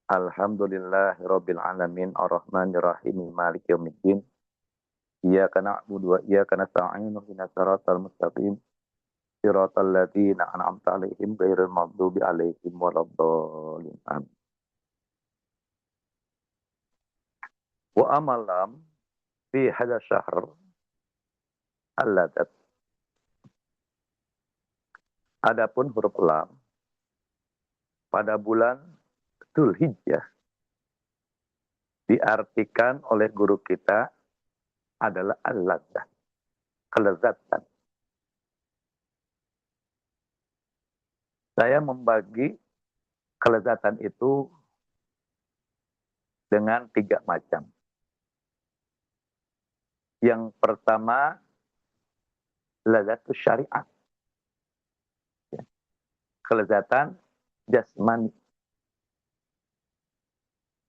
Alhamdulillahirabbil alamin arrahmanir rahim maliki yaumiddin. Iyyaka na'budu wa iyyaka nasta'in ihdinas siratal mustaqim siratal ladzina an'amta 'alaihim ghairil maghdubi 'alaihim waladdallin. Amin. Wa amalam fi hadha syahr alladat. Adapun huruf lam pada bulan Dzulhijjah diartikan oleh guru kita adalah al-ladzah, kelezatan. Saya membagi kelezatan itu dengan 3 macam. Yang pertama, lazzatus syariat. Kelezatan jasmani.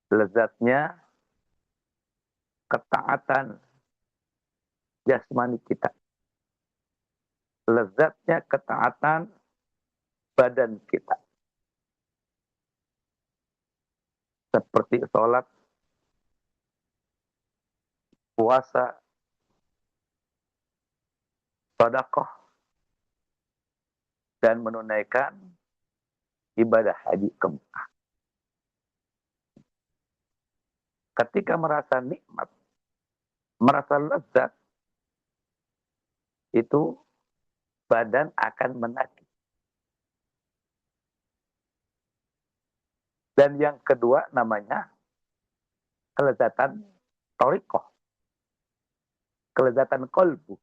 Lezatnya ketaatan jasmani kita. Lezatnya ketaatan badan kita. Seperti sholat, puasa, sedekah, dan menunaikan ibadah haji ke Mekah. Ketika merasa nikmat, merasa lezat, itu badan akan menagih. Dan yang kedua namanya kelezatan thariqah. Kelezatan qalbu.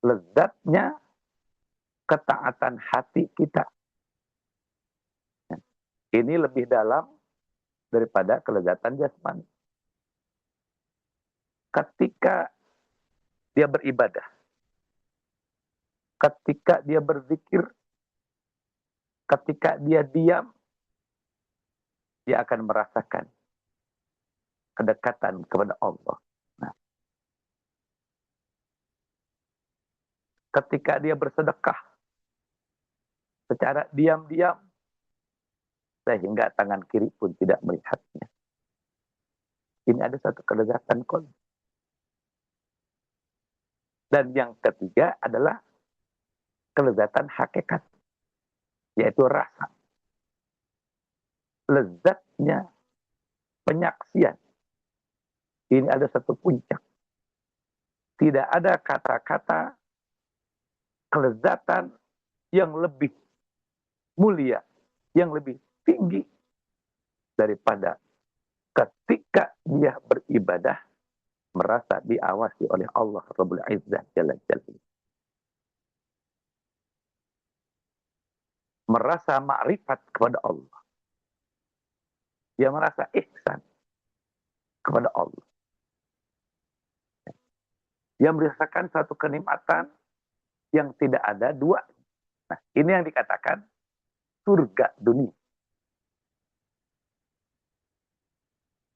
Lezatnya ketaatan hati kita. Ini lebih dalam daripada kelezatan jasmani. Ketika dia beribadah, ketika dia berzikir, ketika dia diam, dia akan merasakan kedekatan kepada Allah. Nah, ketika dia bersedekah secara diam-diam, sehingga tangan kiri pun tidak melihatnya. Ini ada satu kelezatan qalbi. Dan yang ketiga adalah kelezatan hakikat, yaitu rasa. Lezatnya penyaksian. Ini ada satu puncak. Tidak ada kata-kata kelezatan yang lebih mulia, yang lebih tinggi daripada ketika dia beribadah merasa diawasi oleh Allah Rabbul Izzah Jalla Jalla. Merasa ma'rifat kepada Allah. Dia merasa ihsan kepada Allah. Dia merasakan satu kenikmatan yang tidak ada dua. Nah, ini yang dikatakan surga dunia.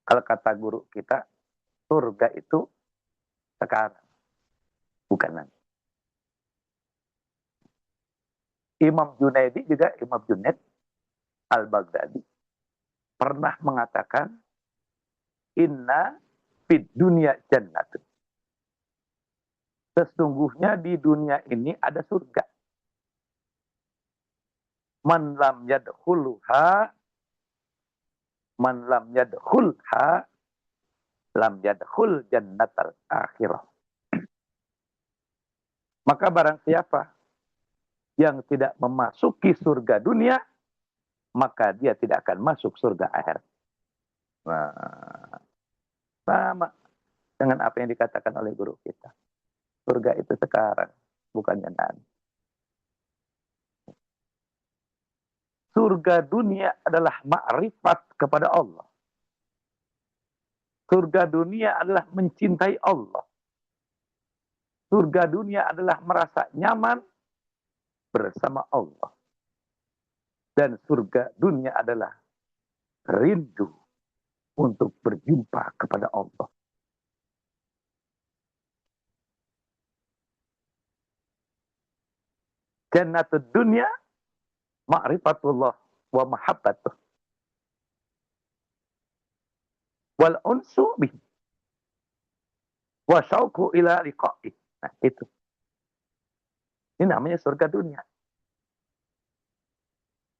Kalau kata guru kita, surga itu sekarang, bukan nanti. Imam Junaidi juga, Imam Junaid Al-Baghdadi, pernah mengatakan, inna fid dunya jannatun. Sesungguhnya di dunia ini ada surga. Man lam yadkhulha lam yadkhul jannatal akhirah. Maka barang siapa yang tidak memasuki surga dunia, maka dia tidak akan masuk surga akhirat. Nah, sama dengan apa yang dikatakan oleh guru kita. Surga itu sekarang, bukannya nanti. Surga dunia adalah ma'rifat kepada Allah. Surga dunia adalah mencintai Allah. Surga dunia adalah merasa nyaman bersama Allah. Dan surga dunia adalah rindu untuk berjumpa kepada Allah. Jannatud dunya ma'rifatullah wa mahabbatuh. wal unsu bih wa syauqu ila liqa'ih. Nah, itu. Ini namanya surga dunia.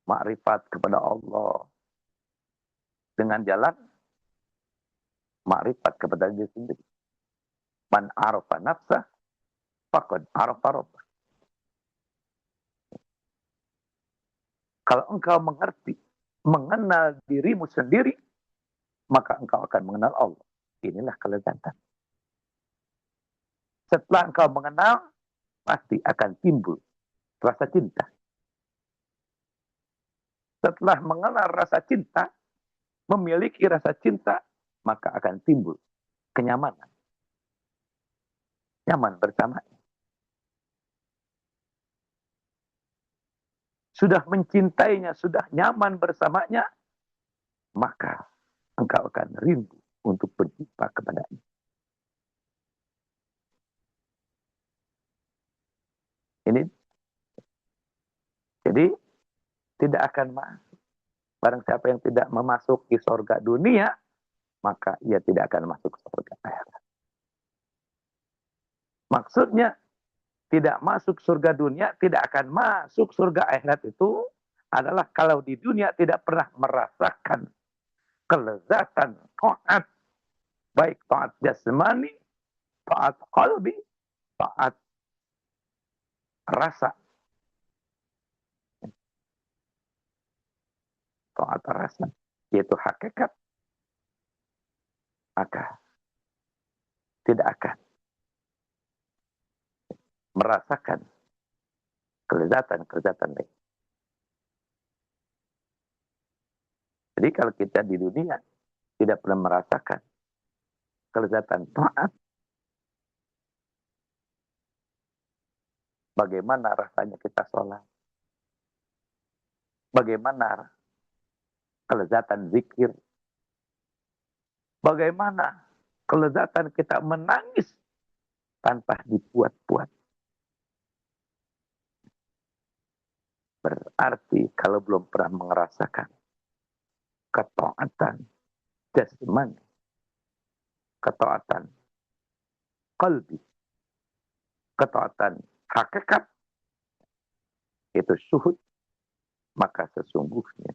Makrifat kepada Allah dengan jalan makrifat kepada diri sendiri. Man arafa nafsah faqad arafa rabbah. Kalau engkau mengerti, mengenal dirimu sendiri, maka engkau akan mengenal Allah. Inilah kelezatan. Setelah engkau mengenal, pasti akan timbul rasa cinta. Setelah mengenal rasa cinta, memiliki rasa cinta, maka akan timbul kenyamanan. Nyaman bersamanya. Sudah mencintainya, sudah nyaman bersamanya, maka engkau akan rindu untuk berjumpa kepadanya. Ini, jadi tidak akan masuk. Barang siapa yang tidak memasuki surga dunia, maka ia tidak akan masuk surga akhirat. Maksudnya, tidak masuk surga dunia, tidak akan masuk surga akhirat itu adalah kalau di dunia tidak pernah merasakan kelezatan taat, baik taat jasmani, taat qalbi, taat rasa. Taat rasa, yaitu hakikat, maka tidak akan merasakan kelezatan-kelezatan lain. Jadi kalau kita di dunia tidak pernah merasakan kelezatan taat, bagaimana rasanya kita sholat? Bagaimana kelezatan zikir? Bagaimana kelezatan kita menangis tanpa dibuat-buat? Berarti kalau belum pernah merasakan ketaatan jasmani, ketaatan qalbi, ketaatan hakikat, itu syuhud, maka sesungguhnya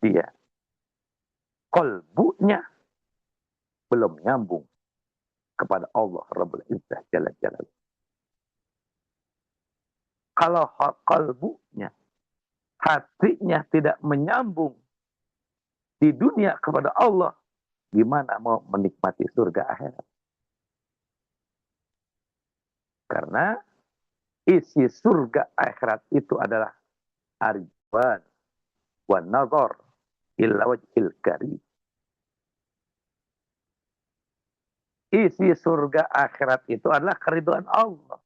dia qalbunya belum nyambung kepada Allah Rabbul Izzah Jalla Jalaluhu. Kalau qalbunya, hatinya tidak menyambung di dunia kepada Allah, gimana mau menikmati surga akhirat? Karena isi surga akhirat itu adalah arjuan wa nazar illa wajhil karim. Isi surga akhirat itu adalah keridhaan Allah.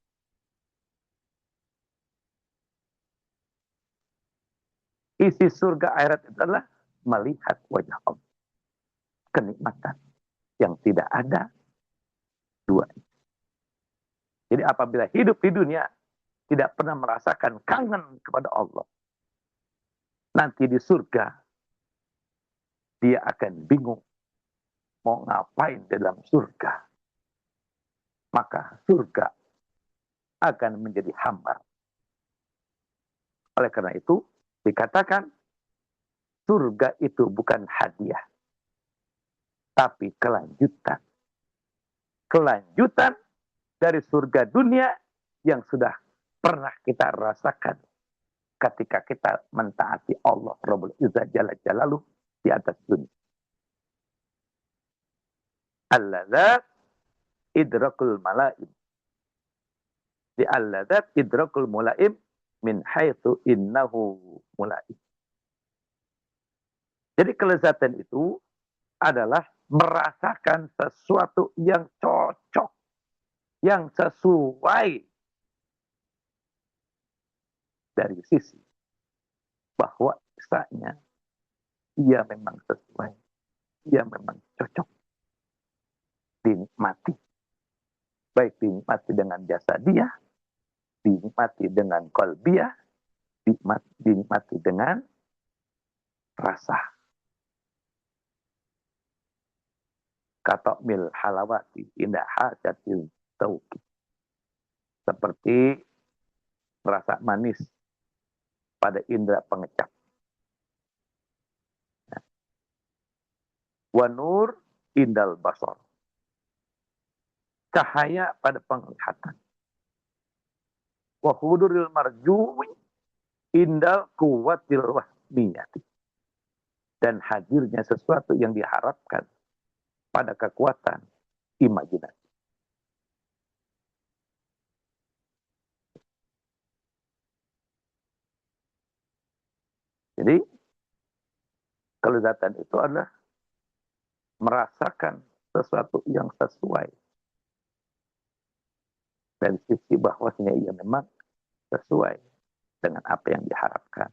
Isi surga akhirat itu adalah melihat wajah Allah. Kenikmatan yang tidak ada duanya. Jadi apabila hidup di dunia tidak pernah merasakan kangen kepada Allah, nanti di surga dia akan bingung mau ngapain dalam surga. Maka surga akan menjadi hambar. Oleh karena itu dikatakan surga itu bukan hadiah, tapi kelanjutan. Kelanjutan dari surga dunia yang sudah pernah kita rasakan ketika kita mentaati Allah Rabbul Izzah Jalla Jalaluhu di atas dunia. Alladzat idrakul malaim. Di alladzat idrakul mulaim min haitsu innahu mulaim. Jadi kelezatan itu adalah merasakan sesuatu yang cocok, yang sesuai dari sisi bahwa kisahnya ia memang sesuai, ia memang cocok dinikmati. Baik dinikmati dengan jasa dia, dinikmati dengan qalbiyah, dinikmati dengan rasa. Katokmil halawati indah hajatil tauki. Seperti rasa manis pada indera pengecap. Wanur indal basor. Cahaya pada penglihatan. Wahuduril marjuwi indal kuwatil wahmiyati. Dan hadirnya sesuatu yang diharapkan pada kekuatan imajinasi. Jadi, kelezatan itu adalah merasakan sesuatu yang sesuai. Dari sisi bahwasanya ia memang sesuai dengan apa yang diharapkan.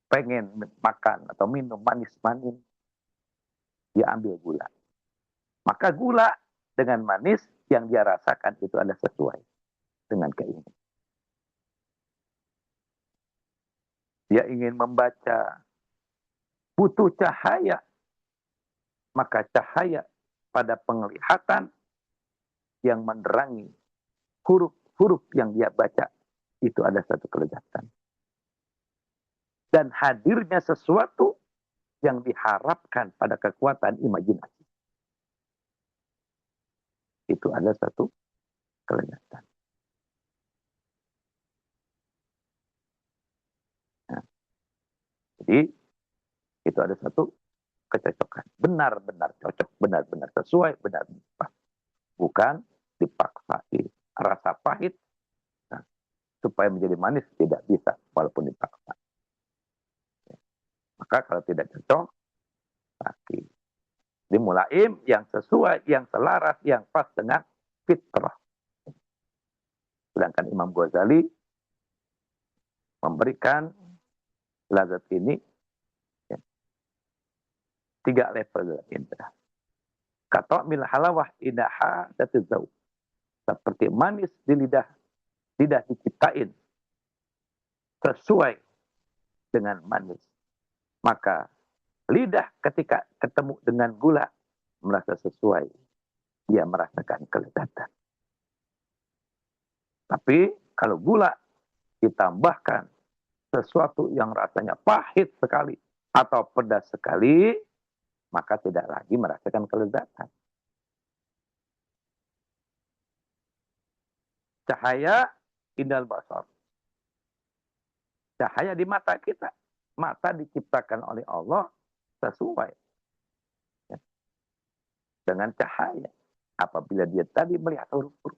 Pengen makan atau minum manis-manis, dia ambil gula. Maka gula dengan manis yang dia rasakan itu adalah sesuai dengan keinginan. Dia ingin membaca, butuh cahaya, maka cahaya pada penglihatan yang menerangi huruf-huruf yang dia baca itu ada satu kelezatan. Dan hadirnya sesuatu yang diharapkan pada kekuatan imajinasi. Itu ada satu kelezatan. Nah, jadi itu ada satu kecocokan. Benar-benar cocok, benar-benar sesuai, benar-benar pas. Bukan dipaksa. Rasa pahit, nah, supaya menjadi manis tidak bisa walaupun dipaksa. Maka kalau tidak cocok, pasti. Dimulaim yang sesuai, yang selaras, yang pas dengan fitrah. Sedangkan Imam Ghazali memberikan lazat ini ya, 3 level indra. Katokmil halawah indaha datizau. Seperti manis di lidah, lidah diciptain sesuai dengan manis. Maka lidah ketika ketemu dengan gula merasa sesuai. Dia merasakan kelezatan. Tapi kalau gula ditambahkan sesuatu yang rasanya pahit sekali atau pedas sekali, maka tidak lagi merasakan kelezatan. Cahaya indal basar. Cahaya di mata kita. Mata diciptakan oleh Allah sesuai dengan cahaya. Apabila dia tadi melihat huruf-huruf.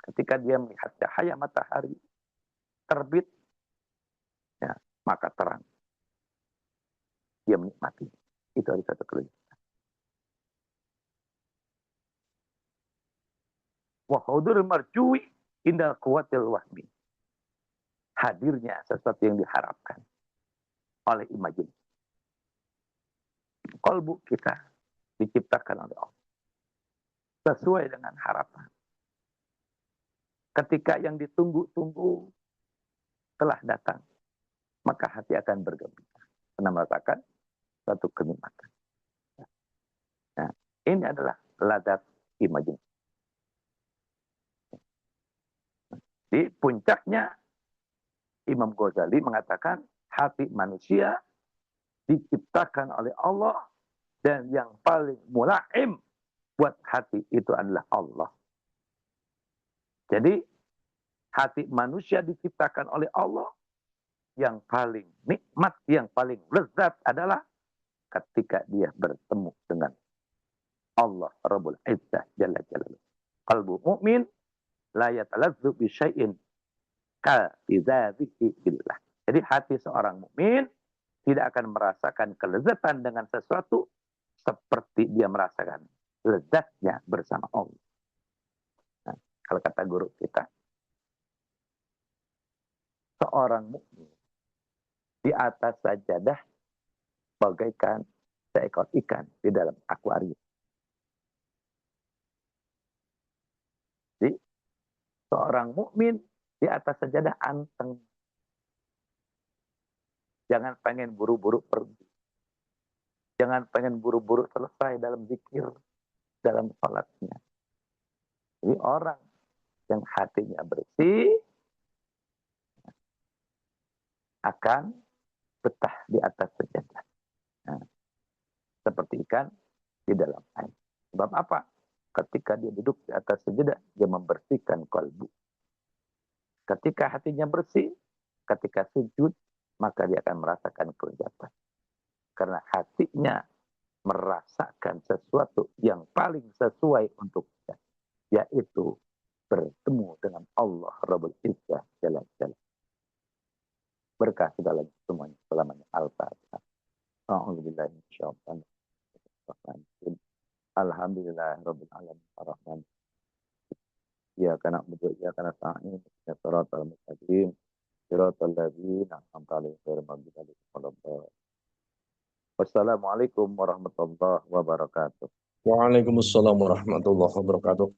Ketika dia melihat cahaya matahari terbit, ya, maka terang. Dia menikmati. Itu ada satu kelezatan. Wa hudur marjui indal kuwatil wahmi. Hadirnya sesuatu yang diharapkan oleh imajinasi. Kalbu kita diciptakan oleh Allah. Sesuai dengan harapan. Ketika yang ditunggu-tunggu telah datang, maka hati akan bergembira. Karena merasakan satu kenikmatan. Nah, ini adalah ladzat imajinasi. Di puncaknya, Imam Ghazali mengatakan hati manusia diciptakan oleh Allah dan yang paling mulaim buat hati itu adalah Allah. Jadi hati manusia diciptakan oleh Allah yang paling nikmat, yang paling lezat adalah ketika dia bertemu dengan Allah Rabbul Izzah Jalla Jalaluhu. Qalbu mu'min la yatalazzu bi syai'in ka idzatihi billah. Jadi hati seorang mukmin tidak akan merasakan kelezatan dengan sesuatu seperti dia merasakan lezatnya bersama Allah. Nah, kalau kata guru kita, seorang mukmin di atas sajadah bagaikan seekor ikan di dalam akuarium. Jadi, seorang mukmin di atas sajadah anteng. Jangan pengen buru-buru pergi. Jangan pengen buru-buru selesai dalam zikir, dalam sholatnya. Jadi orang yang hatinya bersih akan betah di atas sejadah. Nah, seperti ikan di dalam air. Sebab apa? Ketika dia duduk di atas sejadah, dia membersihkan kalbu. Ketika hatinya bersih, ketika sujud, maka dia akan merasakan kelezatan. Karena hatinya merasakan sesuatu yang paling sesuai untuknya, yaitu bertemu dengan Allah Rabbul Izzah Jalla Jalla. Berkah segala semuanya selamanya. Al-Fatihah. A'udzubillahi minasyaitonir rajim. Alhamdulillah Rabbil alamin arrahman. Iyyaka na'budu wa iyyaka nasta'in. Ihdinas siratal mustaqim. Siratal ladzina an'amta 'alaihim ghairil maghdubi 'alaihim waladdallin. Wassalamualaikum warahmatullahi wabarakatuh. Waalaikumsalam warahmatullahi wabarakatuh.